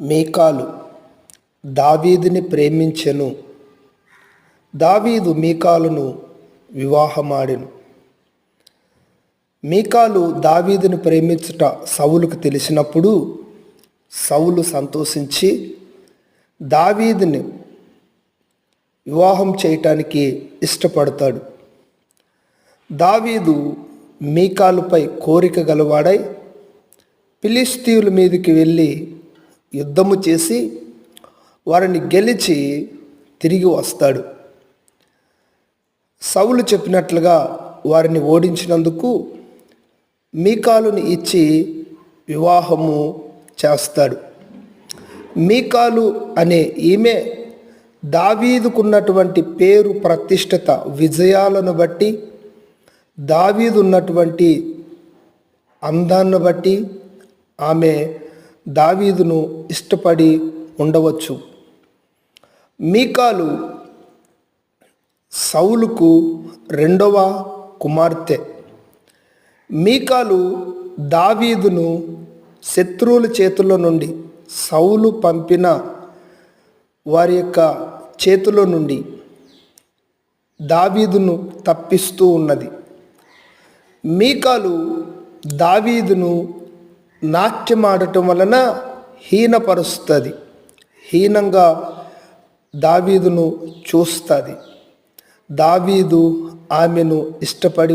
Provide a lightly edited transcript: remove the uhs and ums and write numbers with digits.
మీకాలు దావీదుని ప్రేమించెను. దావీదు మీకాలును వివాహమాడెను. మీకాలు దావీదుని ప్రేమించుట సౌలుకు తెలిసినప్పుడు సౌలు సంతోషించి దావీదుని వివాహం చేయటానికి ఇష్టపడతాడు. దావీదు మీకాలుపై కోరిక గలవాడై ఫిలిష్తీయుల మీదకి వెళ్ళి యుద్ధము చేసి వారిని గెలిచి తిరిగి వస్తాడు. సౌలు చెప్పినట్లుగా వారిని ఓడించినందుకు మీకాలుని ఇచ్చి వివాహము చేస్తాడు. మీకాలు అనే ఈమె దావీదుకున్నటువంటి పేరు ప్రతిష్టత విజయాలను బట్టి, దావీదు ఉన్నటువంటి అందాన్ని బట్టి ఆమె దావీదును ఇష్టపడి ఉండవచ్చు. మీకాలు సౌలుకు రెండవ కుమార్తె. మీకాలు దావీదును శత్రువుల చేతుల్లో నుండి, సౌలు పంపిన వారి యొక్క చేతిలో నుండి దావీదును తప్పిస్తూ ఉన్నది. మీకాలు దావీదును నాట్యమాడటం వలన హీనపరుస్తుంది, హీనంగా దావీదును చూస్తుంది. దావీదు ఆమెను ఇష్టపడి